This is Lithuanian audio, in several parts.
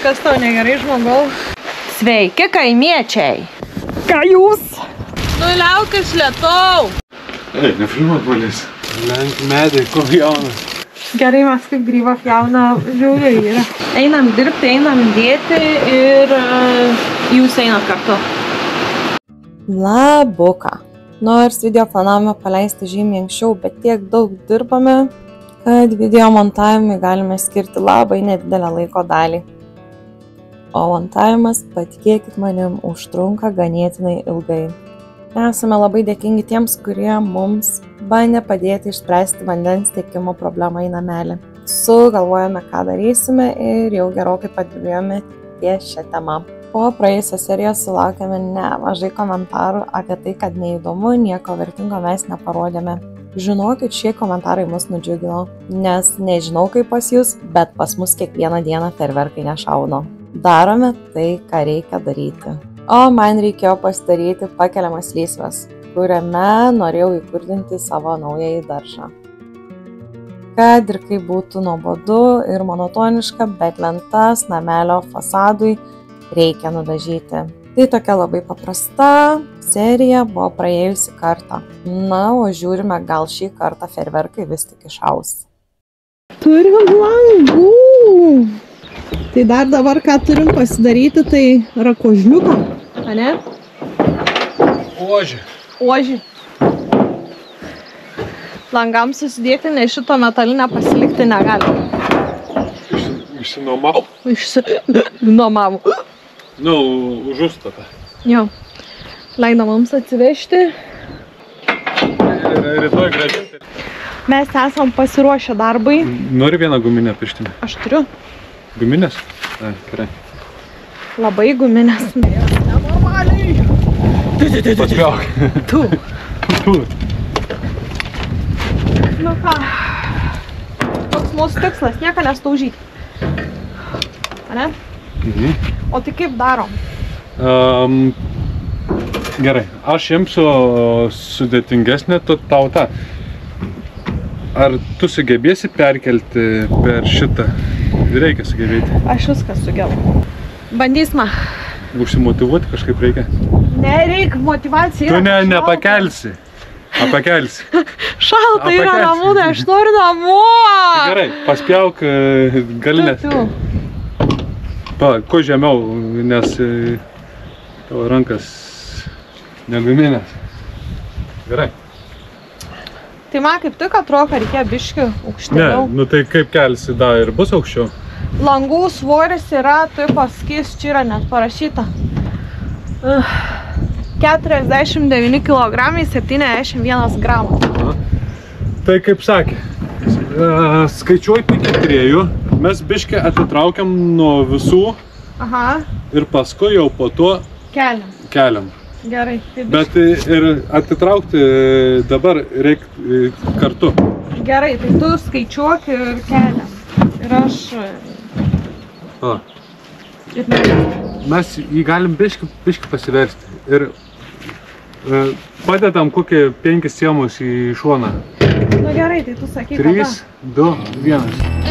Kas tau negerai, žmogau? Sveiki, kaimiečiai. Ką jūs? Nu, liaukis lietau. Ei, nefilmuot valys. Lenk medį, ko jaunas. Gerai, mes kaip grybą jauna žiūriai yra. Einam dirbti, einam dėti ir jūs einat kartu. Labuka. Nors video planavome paleisti žymiai anksčiau, bet tiek daug dirbame, kad video montavimui galime skirti labai nedidelę laiko dalį. O montavimas, patikėkit manim, užtrunka ganėtinai ilgai. Esame labai dėkingi tiems, kurie mums bandė padėti išspręsti vandens tiekimo problemą į namelį. Sugalvojame, ką darysime ir jau gerokai padirbėjome ties šią temą. Po praėjusią seriją sulaukėme nemažai komentarų apie tai, kad neįdomu, nieko vertingo mes neparodėme. Žinokit, šie komentarai mus nudžiugino, nes nežinau kaip pas jūs, bet pas mus kiekvieną dieną fejerverkai nešaudo. Darome tai, ką reikia daryti. O man reikėjo pasidaryti pakeliamas lysves, kuriame norėjau įkurdinti savo naująjį daržą. Kad ir kaip būtų nuobodu ir monotoniška, bet lentas namelio fasadui reikia nudažyti. Tai tokia labai paprasta serija buvo praėjusi kartą. Na, o žiūrime, gal šį kartą fejerverkai vis tik išaus. Turim langų. Tai dar dabar, ką turim pasidaryti, tai rakožliuką, ane? Ožį. Ožį. Langams susidėti, nes šito metalinę pasilikti negali. Išsinomau. Išsinomau. Nu, už užstatą. Jo. Leido mums atsivežti. Rytoj grąžinti. Mes esam pasiruošę darbui. Nori vieną guminę pirštinę? Aš turiu. Guminės? Ne, gerai. Labai guminės. Nenormaliai. Paspjauk. Tu. Tu. Nu ką. Toks mūsų tikslas, nieko nestaužyti. Ane? Mhm. O tai kaip darom? Gerai, aš imsiu sudėtingesnę tautą. Ar tu sugebėsi perkelti per šitą? Reikia sugebėti. Aš viską sugebu. Bandysime. Užsimotyvuoti kažkaip reikia. Nereik, motyvacija yra. Tu nepakelsi. Apakelsi. Šalta yra namų, tai aš noriu namo. Gerai, paspjauk galinės. Kuo žemiau, nes tavo rankas neguminės. Gerai. Tai man kaip tik atrodo, kad reikia biškių aukštėliau. Ne, nu tai kaip kelsi, da ir bus aukščiau. Langų svoris yra, tu pasakys, čia yra net parašyta. 49 kg, 71 gramų. Tai kaip sakė, skaičiuoju iki 3, mes biškį atitraukiam nuo visų. Aha. Ir paskui jau po to keliam. Gerai. Bet ir atitraukti dabar reikia kartu. Gerai, tai tu skaičiuok ir keliam. Ir aš... Ir mes jį galim biškį pasiversti. Ir padedam kokį 5 siemus į šoną. Nu gerai, tai tu sakyk kada. 3, 2, 1.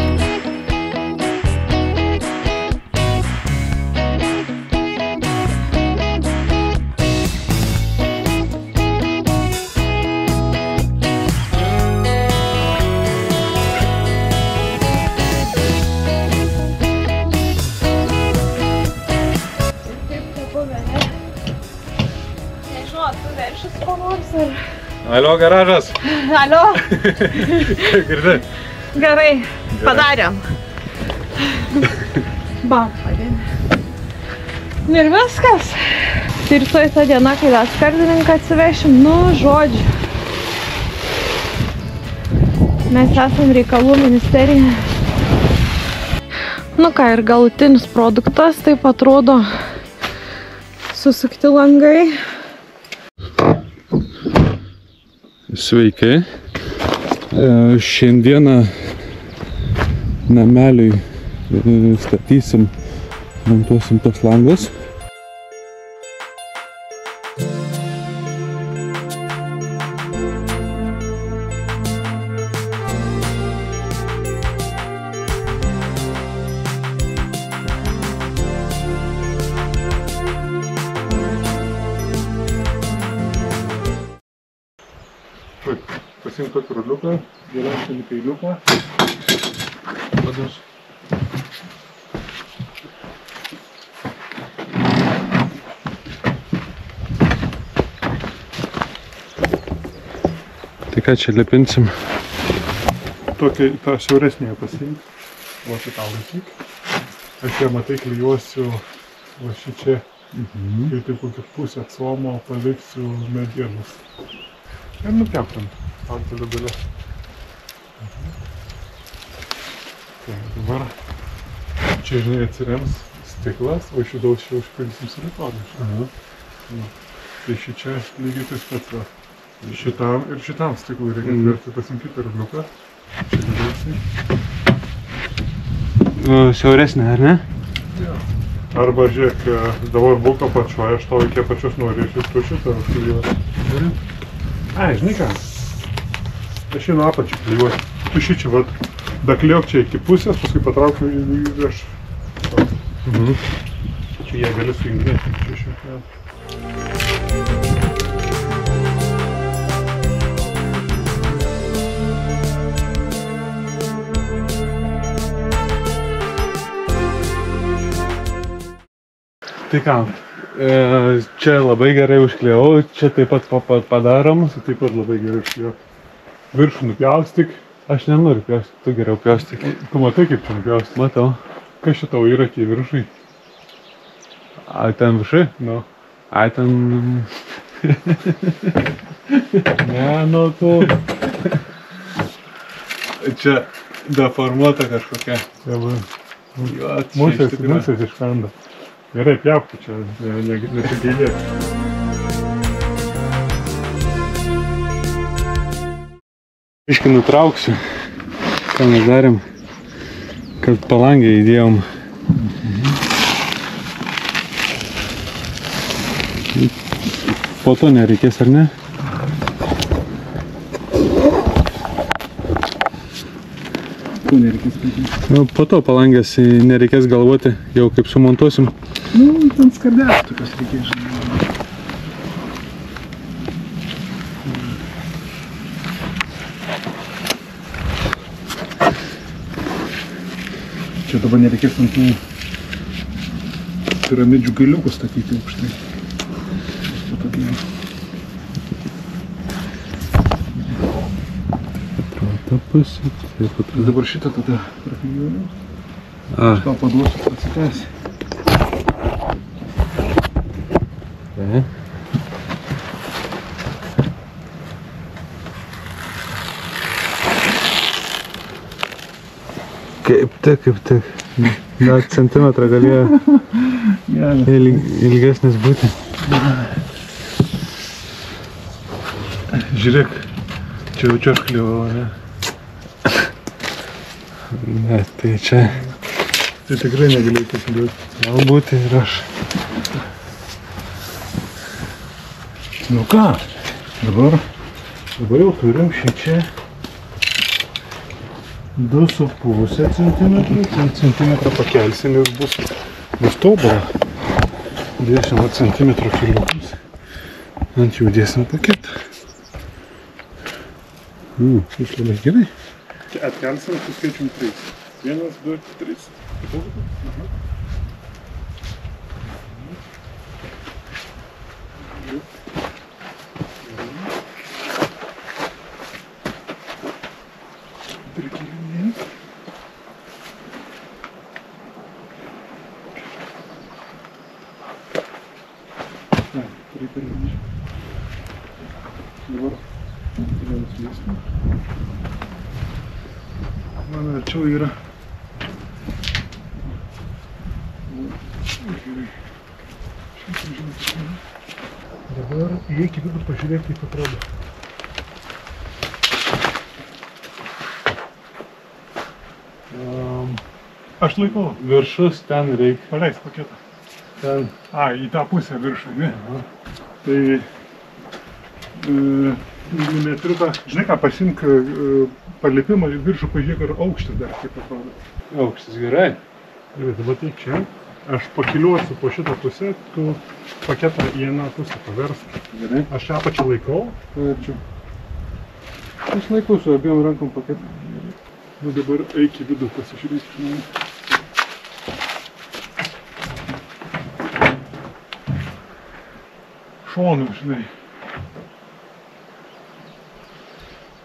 Alio, garažas. Alio. Girdi? Gerai, padarėm. Bam, padėm. Ir viskas. Tai rytoj ta diena, kai dar skardininką atsivešim, nu, žodžiu. Mes esam reikalų ministerija. Nu ką, ir galutinis produktas taip atrodo. Susukti langai. Sveiki. Šiandieną nameliui statysim, montuosim tos langus. pasimk tokį ruliuką, geriausią peiliuką. Padas. Tai ką čia lipinsim? Tokią tą siauresnėje pasiimk. Va šitą laikyk. Aš ją matai klijuosiu va šičia. Ir taip kokį pusę atsomo paliksiu medienos. Ir nupjautam antulio gale. Tai dabar čia, žinai, atsirems stiklas, o iš vidaus čia užpilsim silikoną. Tai šičia lygiai tas pats. Šitam ir šitam stiklui reikia tvirti, pasimkite rubliuką. Čia galiausiai. Siauresnė, ar ne? Jo. Arba žiūrėk, dabar būk apačioje, aš tau iki apačios norėčiau tu šitą klijuoti. Ai, žinai ką? Aš jį nuo apačią klijuoti. Tu šičia, vat, dakliok čia iki pusės, paskui patraukiu į virš. Čia jie gali sujunginėti. Čia šiek. Tai ką, čia labai gerai užklijau, čia taip pat padarom. Taip pat labai gerai užklijau. Viršų nupjaustyk. Aš nenoriu pjaustyk, tu geriau pjaustyk. Tu matai, kaip čia nupjaustyk? Matau. Kas šitau yra tie viršai? A, ten viršai? Nu. A, ten... Ne, nu tu. Čia deformuota kažkokia. Musės iškanda. Gerai, pjaukti čia, nesigailėti. Biškį nutrauksiu, ką mes darėm, kad palangę įdėjom. Po to nereikės, ar ne? Ko nereikės pažiūrėti? Nu, po to palangės nereikės galvoti, jau kaip sumontuosim. Nu, ten skardelės tokios reikės, žinai. Čia dabar nereikės ant tų piramidžių galiukų statyti aukštai. Patogiai. Ta pusė, taip pat. Dabar šitą tada praklijuoju. A. Aš tau paduosiu, atsitęsi. Kaip tik. Dar centimetrą galėjo ilgesnis būti. Žiūrėk, čia jau čia aš kliuvau, ne? Ne, tai čia... Tai tikrai negalėjai kliuoti. Galbūt ir aš. Nu ką, dabar jau turim šičia 2,5 centimetrų. Ten centimetrą pakelsim ir bus tobulą. 10 centimetrų filiukus. Ant jų dėsim paketą. Šis labai gerai. Čia atkelsim, suskaičium 3. 1, 2, 3. Man arčiau yra. Dabar įeik į vidų, pažiūrėk, kaip atrodo. Aš laikau. Viršus ten reikia. Paleis paketą. Ten. Į tą pusę viršų, ne? Tai milimetriuką, žinai ką, pasimk palipimą į viršų, pažiūrėk, ar aukštis dar kaip atrodo. Aukštis gerai. Gerai, dabar tai čia. Aš pakiliuosiu po šitą pusę, tu paketą į vieną pusę paversk. Gerai. Aš čia apačią laikau. Ačiū. Aš laikau su abiem rankom paketą. Nu dabar eik į vidų pasižiūrėti. Šonų, žinai.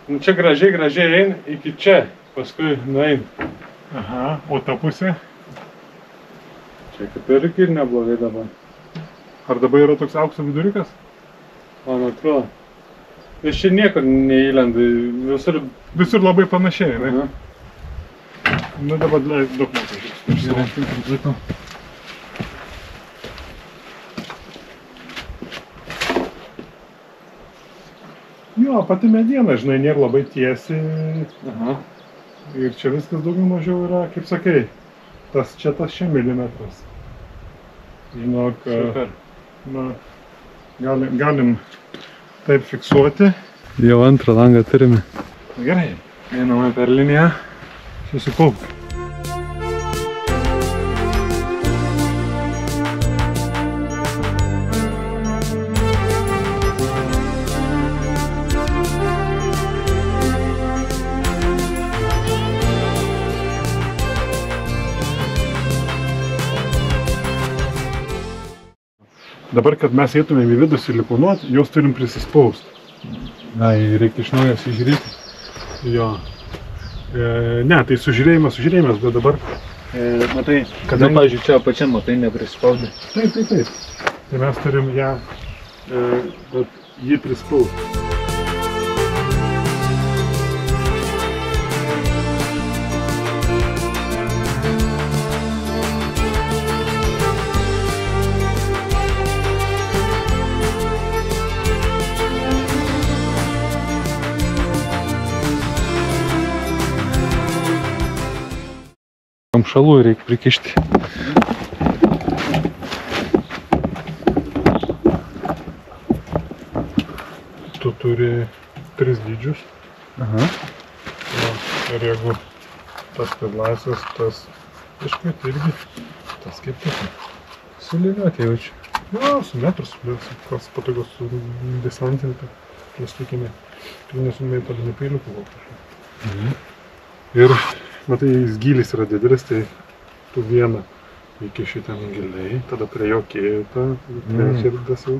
Nu čia gražiai ein iki čia, paskui nuein. Aha, o ta pusė? Čia kaip irgi neblogai dabar. Ar dabar yra toks aukso vidurikas? Man atrodo. Nes čia niekur neįlenda, Visur labai panašiai, ne? Aha. Nu dabar daug metų. Jo, pati mediena, žinai, nėra labai tiesi. Aha. Ir čia viskas daugiau mažiau yra, kaip sakai, tas čia milimetras. Žinok, Super. na, galim taip fiksuoti. Jau antrą langą turime. Gerai, Einame per liniją. susikaupk. Dabar, kad mes eitumėm į vidų silikonuot, jos turim prisispaust. Ai, reikia iš naujo žiūrėti. Jo. Ne, tai sužiūrėjimas, bet dabar, matai, Kada, pavyzdžiui, čia apačia, matai, neprispaudė. Taip. Tai mes turim ją, jį prispaust. Kamšalų reikia prikišti. Tu turi 3 dydžius. Aha. Ir jeigu tas tai laisvas, tas iškart irgi, tas kaip tik. Sulygiuoti jaučiu. Jo, su metru suliuosi, kas patogus su desantinta, plastikinė. Tu nesumėjai tada nepeiliukų gal kažką. Ir, matai, jis gylis yra didelis, tai tu vieną iki šitą giliai, tada prie jo kitą, trečią ir tas jau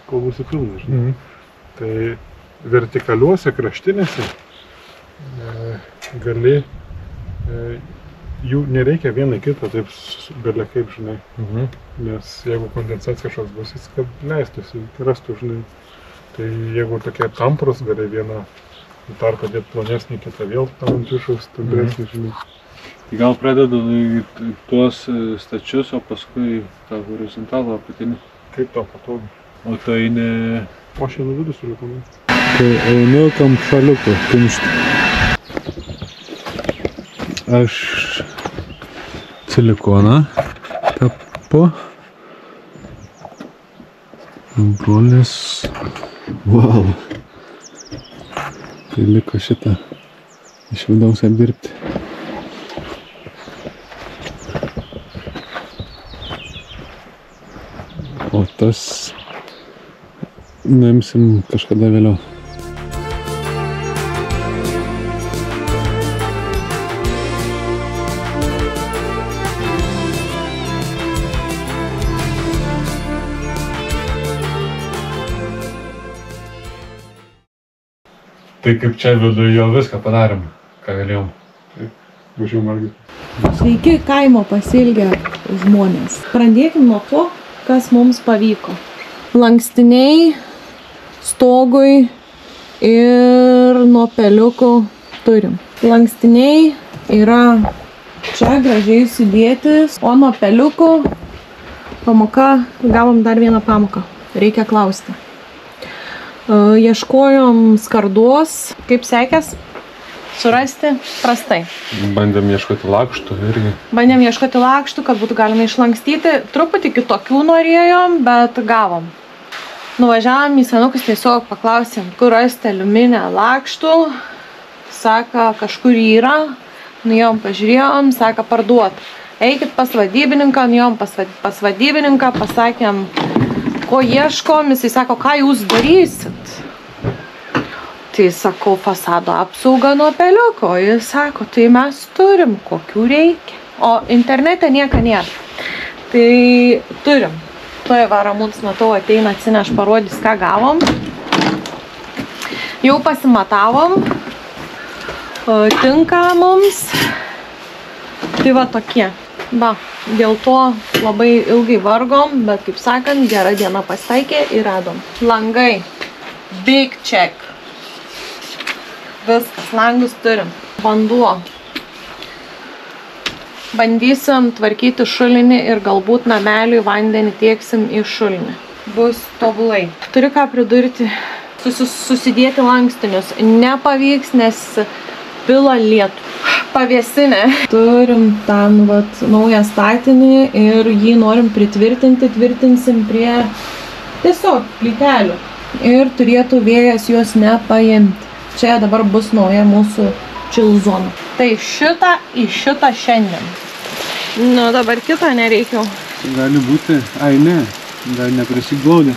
kol būsi pilna, žinai. Tai vertikaliuose kraštinėse gali, jų nereikia vieną kitą taip belia kaip, žinai. Nes jeigu kondensacija kažkoks bus, jis kad leistųsi, rastų, žinai. Tai jeigu tokie tamprus, gali vieną tarpą dėti plonesnį, kitą vėl tam ant viršaus, tampresnį, žinai. Tai gal pradedu tuos stačius, o paskui tą horizontalą apatinį. Kaip tau patogu? O tai ne... O šiandien vidų sulikonai. Tai einu kamšaliuku kimšti. Aš silikoną tepu. Brolis. Wow. Tai liko šitą iš vidaus apdirbti. O tas nuimsim kažkada vėliau. Tai kaip čia viduje jau viską padarėm, ką galėjom. Važiau margi. Sveiki, kaimo pasilgę žmonės. Pradėkim nuo to, kas mums pavyko. Lankstiniai, stogui ir nuo peliukų turim. Lankstiniai yra čia gražiai sudėti, o nuo peliukų gavom dar vieną pamoką. Reikia klausti. Ieškojom skardos. Kaip sekės? Surasti prastai. Bandėm ieškoti lakštų irgi. Bandėm ieškoti lakštų, kad būtų galima išlankstyti. Truputį kitokių norėjom, bet gavom. Nuvažiavom į senukus, tiesiog paklausėm, kur rasti aliuminę lakštų. Saka, kažkur yra. Nuėjom, pažiūrėjom, saka, parduot. Eikit pas vadybininką, nuėjom pas vadybininką, pasakėm, ko ieškom, jisai sako, ką jūs darysit. Tai sakau, fasado apsauga nuo peliuko. O jis sako, tai mes turim, kokių reikia. O internete nieko nėra. Tai turim. Tuoj va Ramūnas, matau, ateina, atsineš, parodys, ką gavom. Jau pasimatavom. Tinka mums. Tai va tokie. Va, dėl to labai ilgai vargom, bet kaip sakant, gera diena pasitaikė ir radom. Langai. Big check. Viskas, langus turim. Vanduo. Bandysim tvarkyti šulinį ir galbūt nameliui vandenį tieksim į šulinį. Bus tobulai. Turiu ką pridurti. Susidėti lankstinius. Nepavyks, nes pila lietų. Pavėsinę. Turim ten vat naują statinį ir jį norim pritvirtinti. Tvirtinsim prie tiesiog plytelių. Ir turėtų vėjas juos nepaimti. Čia dabar bus nauja mūsų chill zona. Tai šitą į šitą šiandien. Nu, dabar kitą nereikia. Gali būti, ai ne, dar neprisiglaudė.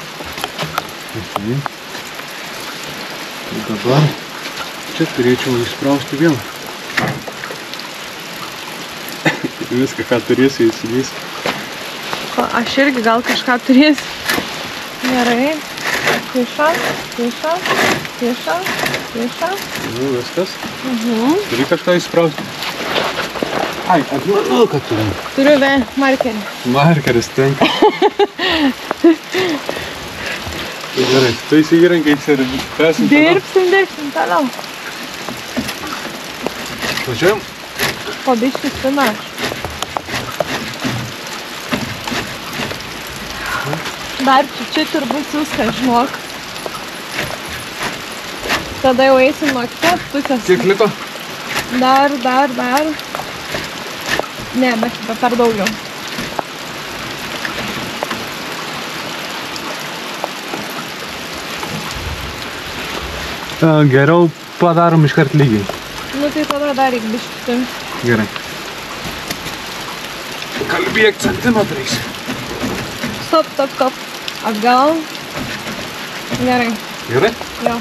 Tai dabar čia turėčiau įsprausti vėl. Viską, ką turėsiu, įsidės. Aš irgi gal kažką turėsiu. Gerai. Kiša, kiša, kiša, kiša. Nu, viskas. Turi kažką įsprausti. Ai, atmanau, kad turiu. Turiu markerį. Markeris tenka. Gerai, tu įsirankiais ir tęsim toliau. Dirbsim toliau. Važiuojam? Po biškį spina. Dar čiut ir bus viskas, žinok. Tada jau eisim nuo kitos pusės. Kiek liko? Dar. Ne, bet per daugiau. Geriau padarom iškart lygiai. Nu tai tada dar reikia biškį. Gerai. Kalbėk centimetrais. Stop. Atgal. Gerai. Gerai? Jo.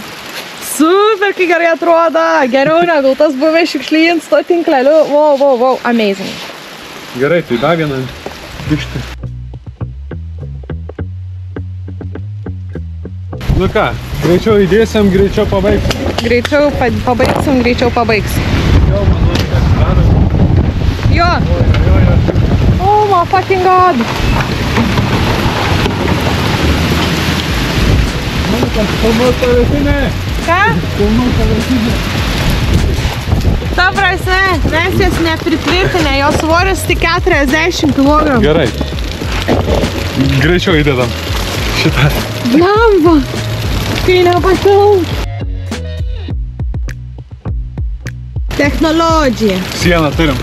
Super, kai gerai atrodo. Geriau negu tas buvęs šiukšlyns to tinkleliu. Wow, amazing. Gerai, tai dar vieną biškį. Nu ką, greičiau įdėsim, greičiau pabaigsim. Greičiau pabaigsim, greičiau pabaigsim. Jo, manau, kad darom. Jo. Oh my fucking god. Manau, kad filmuot pavėsinė. Ką? Filmuot pavėsinė. Ta prasme, mes jas nepritvirtinę, jos svoris tik 40 kg. Gerai. Greičiau įdedam šitą. Blemba, kai nepasilauk. Technologija. Sieną turim.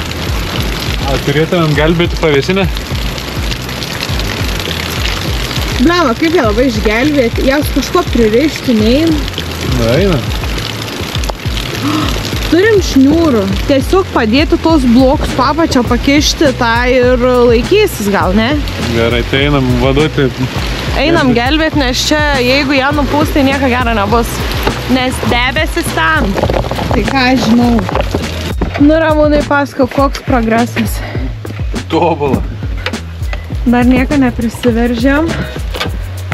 Turėtumėm gelbėti pavėsinę? Blemba, kaip ją labai išgelbėti, jas kažko pririšti nein. Na, eina. Turim šniūrų, tiesiog padėti tos blokus papačią pakišti tą ir laikysis gal, ne? Gerai, tai einam vaduoti. Einam gelbėti, nes čia, jeigu ją nupūs, tai nieko gero nebus. Nes debesis ten. Tai ką aš žinau. Nu, Ramūnai, pasakau, koks progresas. Tobula. Dar nieko neprisiveržėm,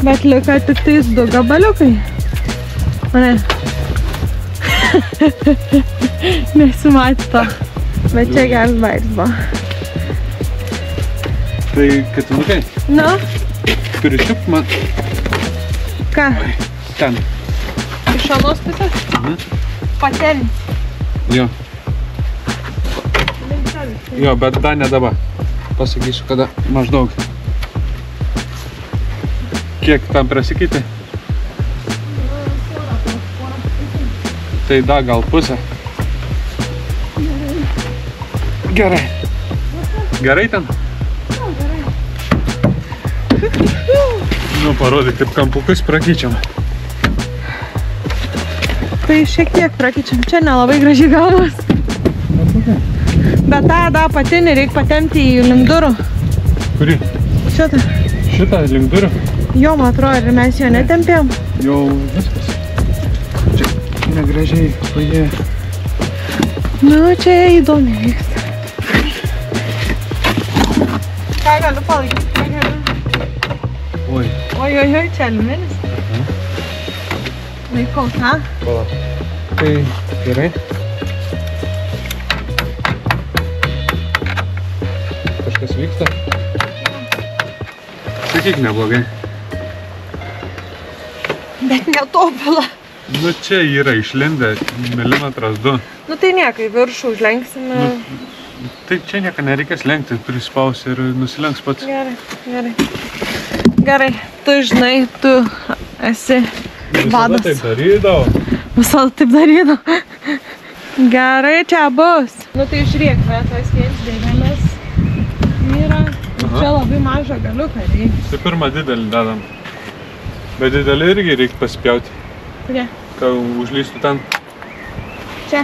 bet liko tik tais 2 gabaliukai. Mane. Nesimatė to, bet čia geras bairis buvo. Tai katinukai? Nu? Pričiup man. Ką? Ten. Iš anos pusės? Paterins. Jo. Jo, bet dar ne dabar. Pasakysiu, kada maždaug. Kiek tam prasikeitė? Tai da gal pusę. Gerai. Gerai ten? Gerai. Nu, parodyk, kaip kampukus prakeičiam. Tai šiek tiek prakeičiam. Čia nelabai gražiai gaunas. Bet tą patinį reikia patempti į link durų. Kurį? Šitą. Šitą link durų? Jo, man atrodo, ir mes jo netempėm. Jau viskas. Čia negražiai paė. Nu, čia įdomi vyksta. Ką galiu palaikyti? Ką galiu? Oi. Oi, čia aliuminis. Laikau, ką? Pala. Tai gerai. Kažkas vyksta? Sakyk, neblogai. Bet netobula. Nu čia yra išlindę milimetras 2. Nu tai nieko, į viršų užlenksime. Tai čia nieko nereikės lenkti, prispaus ir nusilenks pats. Gerai. Gerai, tu žinai, tu esi vadas. Visada taip darydavo. Visada taip darydavo. Gerai, čia bus. Nu tai žiūrėk, tas viens dėmelės yra. Čia labai mažą galiuką reikia. Tai pirmą didelį dedam. Bet didelį irgi reikia pasipjauti. Kurie? Kad užlystų ten. Čia.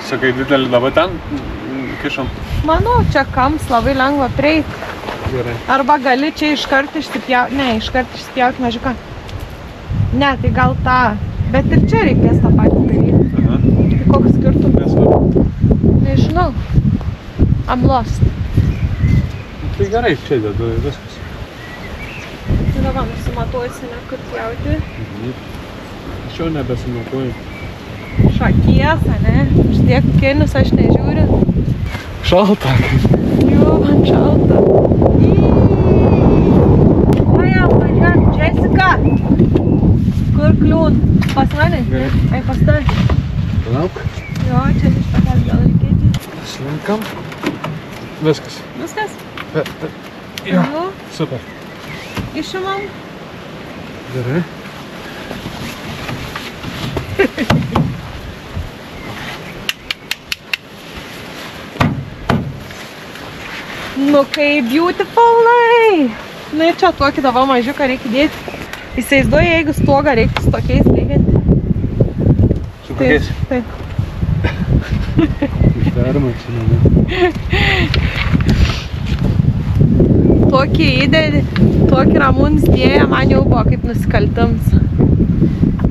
Sakai, didelį dabar ten kišam. Manau, čia kams labai lengva prieiti. Gerai. Arba gali čia iškart išsipjauti. Ne, iškart išsipjauti mažiuką. Ne, tai gal tą. Bet ir čia reikės tą patį daryti. Aha. Tai koks skirtumas? Nesvarbu. Nežinau. I'm lost. Tai gerai, čia dedu viskas. Tai dabar nusimatuosi, ne, kur pjauti. Aš jau nebesimatuoju. Šakies, ne? Šiek kėnius aš nežiūriu. Šalta. Jo, man šalta. Oja, važiuojam, Jessica. Kur kliūn? Pas mane? Gerai. Ai, pas tai. Lauk. Jo, čia iš tokias gal reikėti. Slinkam. Viskas. Viskas? Jo. Super. Išimam. Gerai. Nu kaip beautifulai. Na ir čia tokį dabar mažiuką reikia dėti. Įsivaizduoju, jeigu stogą reiktų su tokiais lyginti. Su kokiais? Taip. Uždaroma čia nebe. Tokį įdėdį, tokį ramūns dėja, man jau buvo kaip nusikaltims.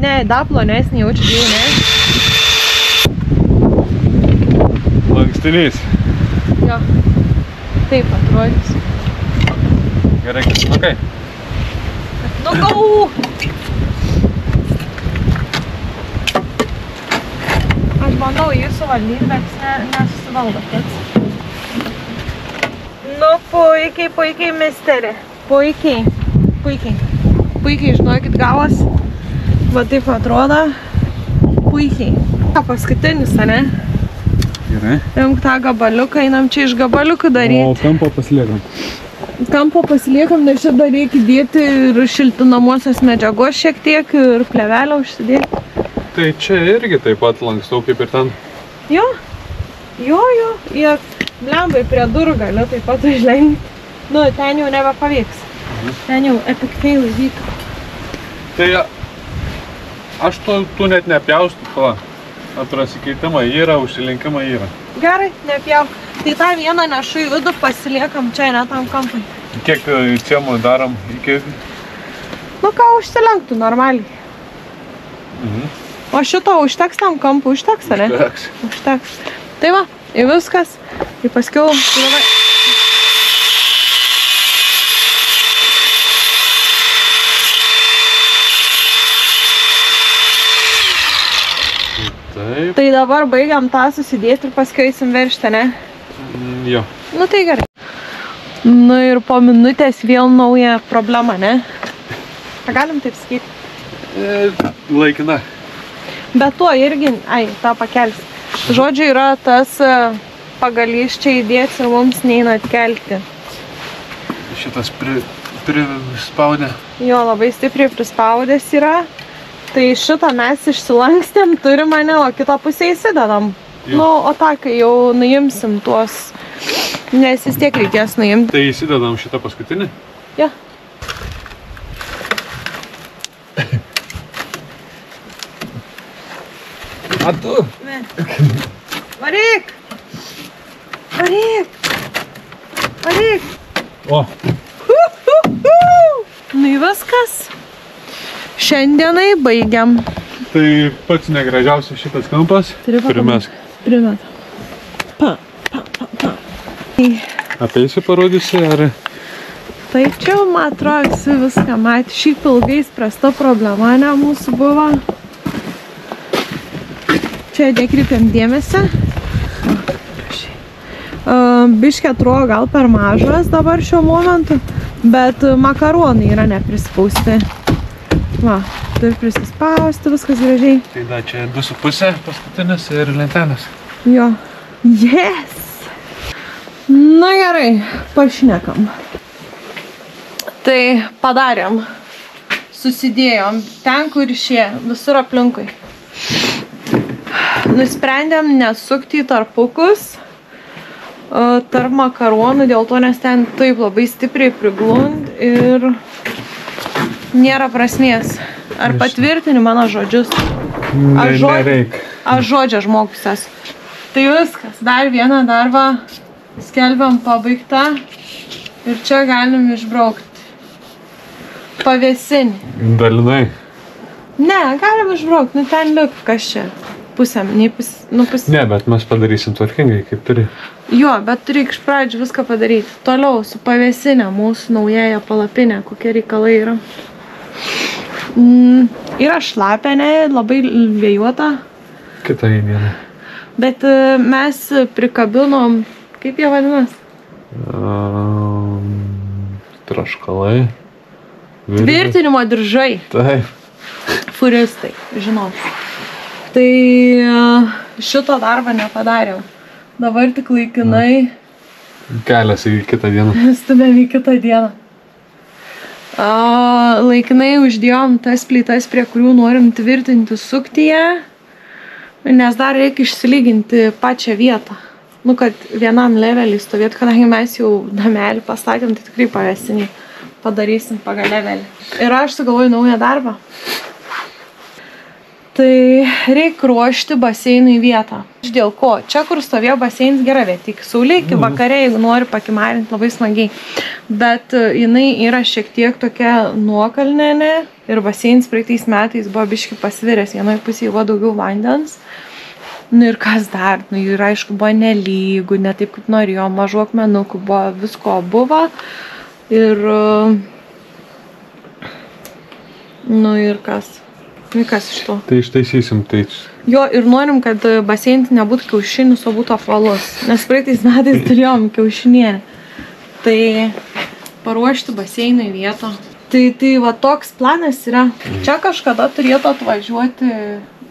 Ne, dar plonesnį jaučiu jau, ne? Lankstinys. Jo. Taip atrodys. Gerai, katinukai. Katinuką! Aš bandau jį suvaldyti, bet jis nesusivaldo pats. Nu, puikiai, misterį. Puikiai, žinokit, gavos. Va taip atrodo. Puikiai. Paskutinis, ne? Gerai. Imk tą gabaliuką, einam čia iš gabaliukų daryti. O kampo pasiliekam. Kampo pasiliekam, nes čia dar reikia dėti ir šiltinamosios medžiagos šiek tiek ir plevelę užsidėti. Tai čia irgi taip pat lankstau kaip ir ten. Jo. Jie blembai prie durų gali taip pat užlenkti. Nu, ten jau nebepavyks. Ten jau epic fail įvyko. Tai aš tu net nepjaustu, pala. Atrasikeitimą yra, užsilinkimą yra. Gerai, nepjauk. Tai tą vieną nešu į vidų, pasiliekam čia, ne tam kampui. Kiek ciemų darom iki? Nu ką, užsilenktų normaliai. O šito užteks tam kampui, užteks, ne? Užteks. Užteks. Tai va, ir viskas. Ir paskiau... Taip. Tai dabar baigiam tą susidėti ir paskui eisim veržti, ne? Jo. Nu tai gerai. Nu ir po minutės vėl nauja problema, ne? Ką galim taip sakyti? Laikina. Bet tuo irgi, tą pakelsi. Žodžiu, yra tas pagalys čia įdėts ir mums neina atkelti. Šitas prispaudė. Jo, labai stipriai prispaudęs yra. Tai šitą mes išsilankstėm, turime, ne, o kitą pusę įsidedam. Jo. Nu, o tą, kai jau nuimsim tuos, nes vis tiek reikės nuimti. Tai įsidedam šitą paskutinį? Jo. A tu? Varyk! O! Nu į viskas. šiandienai baigiam. Tai pats negražiausias šitas kampas. Primesk. Primet. Pa. Apeisi parodysi, ar... Taip, čia, man atrodo, visi viską matė. Šiaip ilgai spręsta problema, ne, mūsų buvo. Čia nekreipiam dėmesį. Biškė atrodo gal per mažas dabar šiuo momentu, bet makaronai yra neprispausti. Va, turi prisispausti, viskas gražiai. Tai da, čia 2,5 paskutinis ir lentelės. Jo. Yes! Na gerai, pašnekam. Tai padarėm, susidėjom ten, kur išėjo, visur aplinkui. Nusprendėm nesukti į tarpukus tarp makaronų, dėl to, nes ten taip labai stipriai priglund ir nėra prasmės. Ar patvirtini mano žodžius? Nereik. Aš žodžio žmogus esu. Tai viskas, dar vieną darbą skelbiam pabaigtą ir čia galim išbraukti. Pavėsinį. Dalinai. Ne, galim išbraukti, nu ten liuk, kas čia. Pusėm, nei pusė. Ne, bet mes padarysim tvarkingai, kaip turi. Jo, bet turi iš pradžių viską padaryti. Toliau su pavėsinė mūsų naujaja palapinė, kokie reikalai yra. Yra šlapinė, labai vėjuota. Kita įdiena. Bet mes prikabinom, kaip jie vadinas? Traškalai. Tvirtinimo diržai. Taip. Furistai, žinau. Tai šito darbą nepadarėm. Dabar tik laikinai Kelias į kitą dieną. Stubėm į kitą dieną. Laikinai uždėjom tas plytas, prie kurių norim tvirtinti suktyje, nes dar reikia išsilyginti pačią vietą. Nu, kad vienam levelį stovėtų, kadangi mes jau namelį pastatėm, tai tikrai pavėsiniai padarysim pagal levelį. Ir aš sugalvoju naują darbą. Tai reikia ruošti baseinui vietą. Dėl ko? Čia, kur stovėjo baseinis, gera vieta. Iki saulė, iki vakare, jeigu nori pakimarinti, labai smagiai. Bet jinai yra šiek tiek tokia nuokalnenė ir baseinis praeitais metais buvo biški pasviręs. Vienoje pusėje buvo daugiau vandens. Nu ir kas dar? Nu ir aišku, buvo nelygų, ne taip kaip norėjo, mažų akmenukų, buvo, visko buvo. Ir... Nu ir kas? Kas iš to? Tai ištaisysim, tai... Jo, ir norim, kad baseinis nebūtų kiaušinis, o būtų apvalus. Nes praeitais metais turėjom kiaušinėlį. Tai paruošti baseinui vietą. Tai va toks planas yra. Čia kažkada turėtų atvažiuoti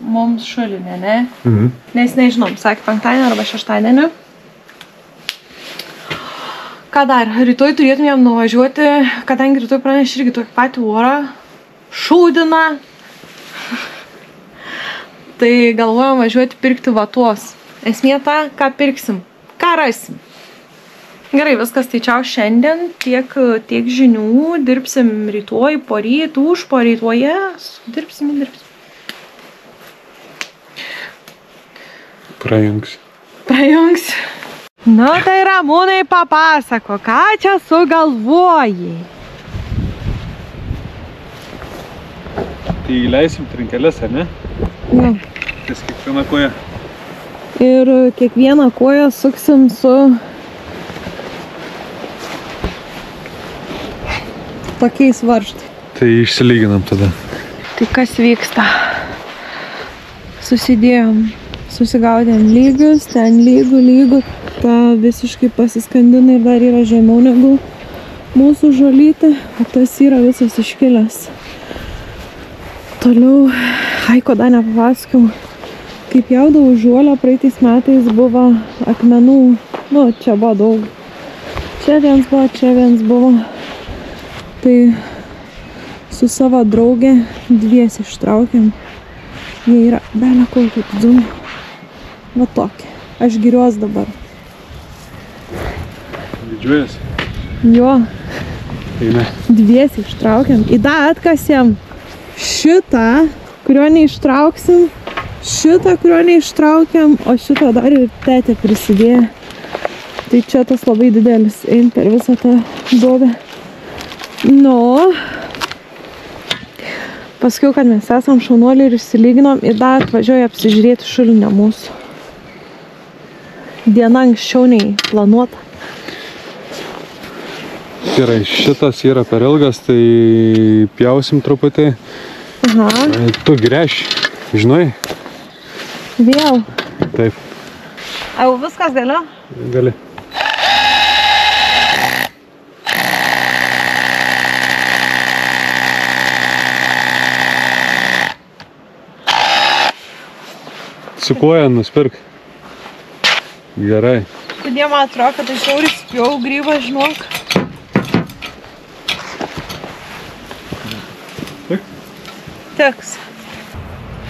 mums šalinė, ne? Nes nežinom, sakė penktadienį arba šeštadienį. Ką dar? Rytoj turėtumėm nuvažiuoti, kadangi rytoj praneš irgi tokį patį orą. Šūdina. Tai galvojam važiuoti pirkti vatos. Esmė ta, ką pirksim, ką rasim. Gerai, viskas tai čiau šiandien, tiek žinių, dirbsim rytoj, poryt, už porytoje, dirbsim. Prajungs. Nu tai Ramūnai papasako, ką čia sugalvojai? Tai įleisim trinkeles, ar ne? Jo. Ties kiekvieną koją. Ir kiekvieną koją suksim su tokiais varžtais. Tai išsilyginam tada. Tai kas vyksta? Susidėjom, susigaudėm lygius, ten lygų, tą visiškai pasiskandina ir dar yra žemiau negu mūsų žolytė, o tas yra visas iškilęs. Toliau, ko dar nepapasakau, kaip jaudavau žuolę, praeitais metais buvo akmenų, nu, čia buvo daug. Čia viens buvo. Tai su savo draugė dviesi ištraukėm. Jie yra belė kokį dzumį. Va tokį. Aš giriuos dabar. Didžiuojasi? Jo. Eina. Dviesi ištraukėm. Į tą atkasėm šitą, kurio neištrauksim. Šitą, kurio neištraukiam. O šitą dar ir tetė prisidėjo. Tai čia tas labai didelis ein per visą tą duobę. Nu, Pasakiau, kad mes esam šaunuoliai ir išsilyginom ir dar atvažiuoju apsižiūrėti šulinio mūsų. Diena anksčiau nei planuota. Gerai, šitas yra per ilgas, tai pjausim truputį. Aha. Tu gręš, žinai? Vėl. Taip. Au, viskas galiu? Gali. Su koja nuspirk. Gerai. Kodėl man atrodo, kad aš jau spjau grybą, žinok. Tiks.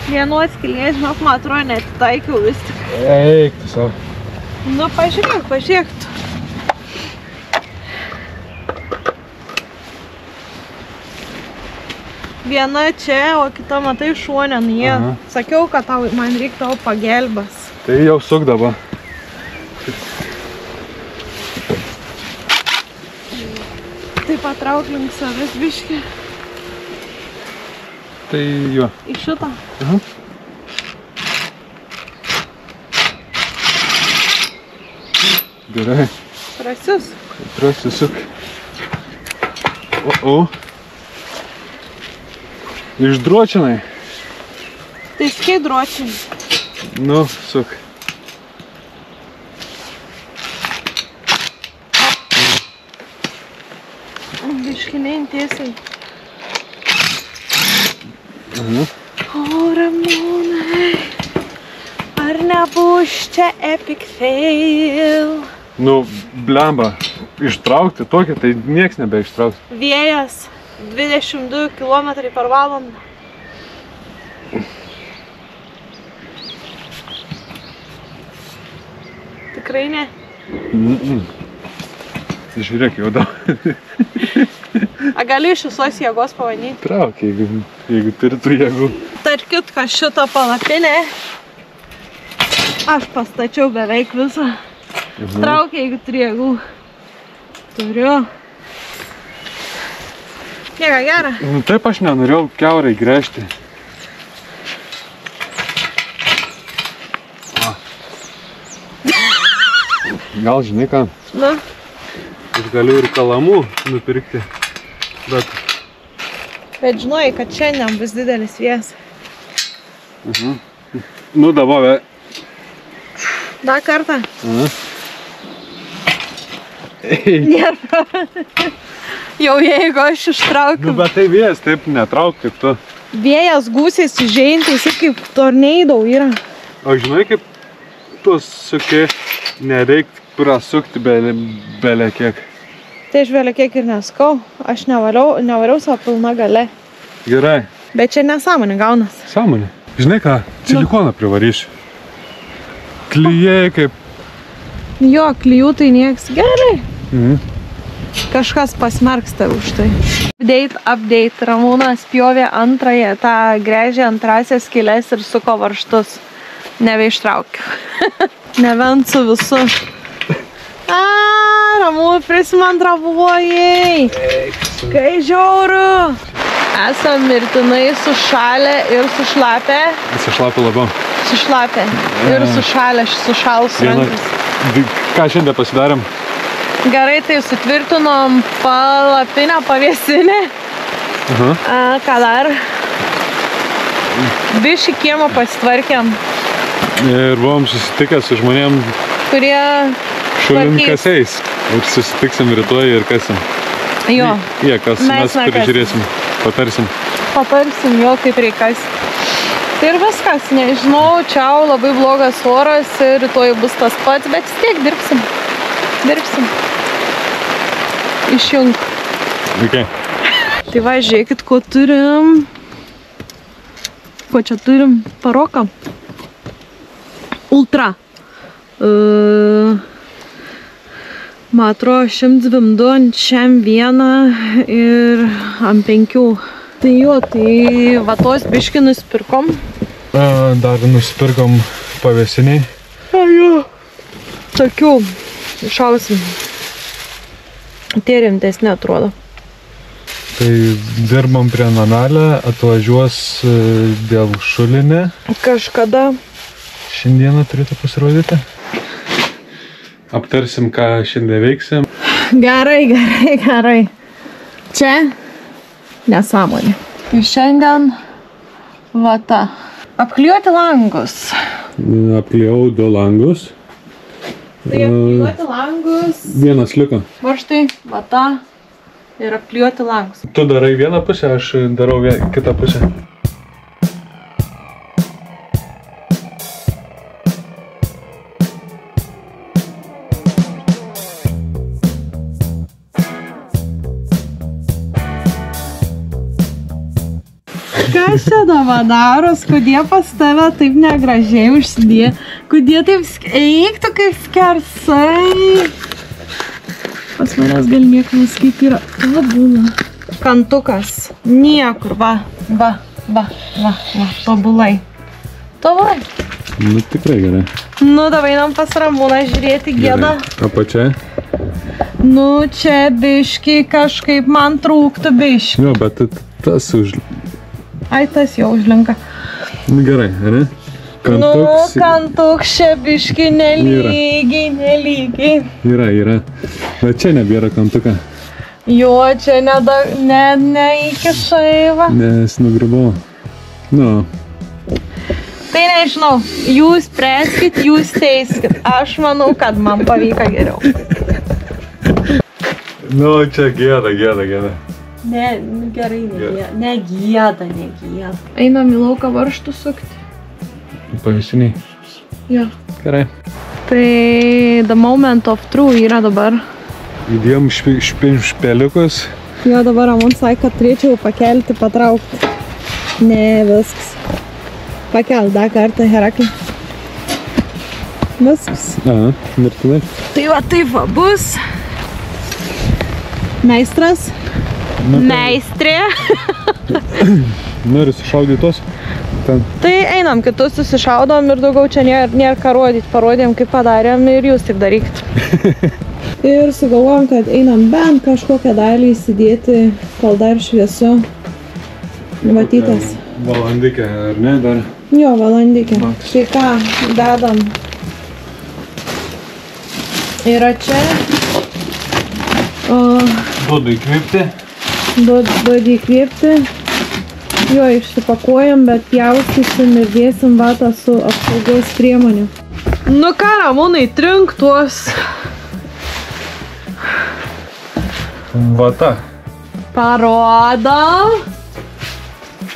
Vienos skilės, žinok, man atrodo, netitaikiau vis tik. Eik tu savo. Nu, pažiūrėk, pažiūrėk tu. Viena čia, o kita, matai, šuonė nuėjo. Aha. Sakiau, kad man reikia tavo pagelbas. Tai jau suk dabar. Tai patrauk link savęs biškį. Tai jo. Į šitą. Aha. Gerai. Prasius. Prasisuk. O. Išdročinai. Tai skaidročiai. Nu, suk. Biškiniai tiesiai. Aha. O, Ramūnai. Ar nebus čia epic fail? Nu, blemba, ištraukti tokį, tai nieks nebeištrauks. Vėjas 22 km per valandą. Tikrai ne. Žiūrėk, jau daug. A gali iš visos jėgos pavanyti? Trauk, jeigu turi tų jėgų. Tarp kitko, šitą palapinę aš pastačiau beveik visą. Trauk, jeigu turi jėgų. Turiu. Nieka gera. Nu, taip aš nenorėjau kiaurai gręžti. Gal žinai ką? Nu, Aš galiu ir kalamų nupirkti. bet žinojai, kad šiandien bus didelis vėjas. Nu, dabar. Dar kartą. Aha. Nėra. Jau jeigu aš ištraukiu. Nu, bet tai vėjas, taip netrauk kaip tu. Vėjas gūsiais užėjantys, kaip tornado yra. O žinai, kaip tu suki, nereik prasukti belė kiek. Tai aš vėliau kiek ir neskau. Aš nevariau savo pilna gale. Gerai. Bet čia nesąmonė gaunas. Sąmonė. Žinai ką, silikoną privaryšiu. Klijai kaip... Jo, klijų tai nieks. Gerai. Mhm. Kažkas pasmerks tave už tai. Update. Ramūnas pjovė antrąją, tą gręžė antrąsias skyles ir suko varžtus. Nebeištraukiu. Nebent su visu. Ramūnai, prisimantravojai. Kai žiauru. Esam mirtinai sušalę ir sušlapę. Sušlapė labiau. Sušlapę ir sušalę, sušalus rankas. Ką šiandien pasidarėm? Gerai, tai sutvirtinom palapinę, pavėsinę. Ką dar? Bišį kiemą pasitvarkėm. Ir buvom susitikę su žmonėm, kurie šulinkasiais. Ir susitiksim rytoj ir kasim. Jo. Jie kas, mes prižiūrėsim, patarsim. Patarsim jo, kaip reikas. Tai ir viskas, nežinau, čiau, labai blogas oras ir rytoj bus tas pats, bet vis tiek dirbsim. Išjung. Okay. Tai va, žiūrėkit, ko turim. Ko čia turim? Paroką. Ultra. Man atrodo, 102 ant šiam vieną ir ant 5. Tai jo, tai vatos biškį nusipirkom. Dar nusipirkom pavėsiniai. Jo. Tokių išausim. Tie rimtesni atrodo. Tai dirbam prie namelio, atvažiuos dėl šulinį. Kažkada. Šiandieną turėtų pasirodyti. Aptarsim, ką šiandien veiksim. Gerai. Čia nesąmonė. Tai šiandien vata. Apklijuoti langus. Apklijau 2 langus. Tai apklijuoti langus. Vienas liko. Varžtai, vata ir apklijuoti langus. Tu darai vieną pusę, aš darau kitą pusę. Kas čia dabar daros? Kodėl pas tave taip negražiai užsidė? Kodėl taip eik tu kaip skersai? Pas manęs gal nieko neskaityti yra tobula. Kantukas. Niekur. Va. Tobulai. Nu, tikrai gerai. Nu, dabar einam pas Ramūną žiūrėti gėdą. Apačia? Nu, čia biški kažkaip man trūktų biški. Jo, bet tas Ai, tas jau užlenka. Gerai, ne? Kantuks čia biški nelygiai. Yra. Bet čia nebėra kantuką. Jo, čia neįkišai, va. Nes nugribau. Nu. Tai nežinau, jūs spręskit, jūs teiskit. Aš manau, kad man pavyka geriau. Nu, čia gėda. Ne, gerai, negėda. Einam į lauką varžtų sukti. Pavyzdiniai. Jo. Gerai. Tai the moment of true yra dabar. Įdėjom špeliukus. Jo, dabar Ramūn sakė, kad turėčiau pakelti, patraukti. Ne, viskas. Pakel, dar kartą, Heraklį. Viskas. Aha, mirtinai. Tai va, taip va bus. Meistras. Meistrė. Nori sušaudyti tos? Ten. Tai einam, kitus susišaudom ir daugiau čia nėra ką rodyti. Parodėm, kaip padarėm ir jūs taip darykit. Ir sugalvojom, kad einam bent kažkokią dalį įsidėti, kol dar šviesu. Matytas. Valandikę, ar ne, dar? Jo, valandikę. Tai ką, dedam. Yra čia. Duodu įkvėpti. Duodu įkvėpti. Jo, išsipakuojam, bet pjaustysim ir dėsim vatą su apsaugos priemonė. Nu ką, Ramūnai, trink tuos. Vata. Parodom.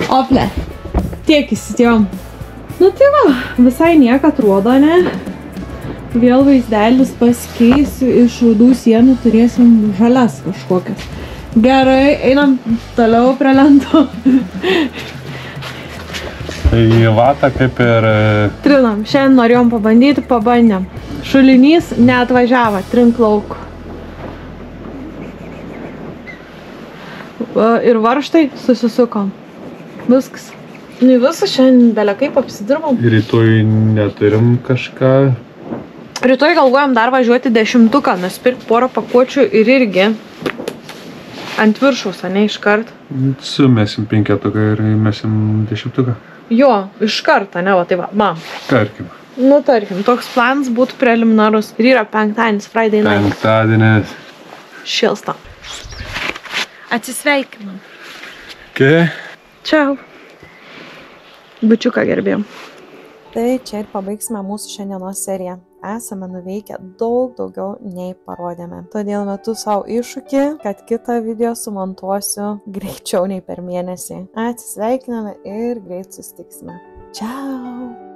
Ople. Tiek įsitėjom. Nu tai va, visai nieko atrodo, ne? Vėl vaizdelis pasikeisiu, iš rudų sienų turėsim žalias kažkokias. Gerai, einam toliau prie lentų. Tai vatą kaip ir... Trinam, šiandien norėjom pabandyti, pabandėm. Šulinys neatvažiavo, trink lauk. Ir varžtai susisukom. Viskas. Nu visą šiandien belia kaip apsidirbom. Rytoj neturim kažką. Rytoj galvojam dar važiuoti 10-tuką, nusipirkti porą pakuočių ir irgi ant viršaus, ne iškart. Sumesim 5-tuką ir mesim 10-tuką. Jo, iškart, ne, va, tai va, mam. Tarkim. Nu, tarkim, toks planas būtų preliminarus. Ir yra penktadienis, Friday night. Penktadienis. Šilsta. Atsisveikinam. Okay. Čiau. Bučiuką gerbėjom. Tai čia ir pabaigsime mūsų šiandienos seriją. Esame nuveikę daug daugiau nei parodėme. Todėl metu savo iššūkį, kad kitą video sumontuosiu greičiau nei per mėnesį. Atsisveikiname ir greit susitiksime. Čiau!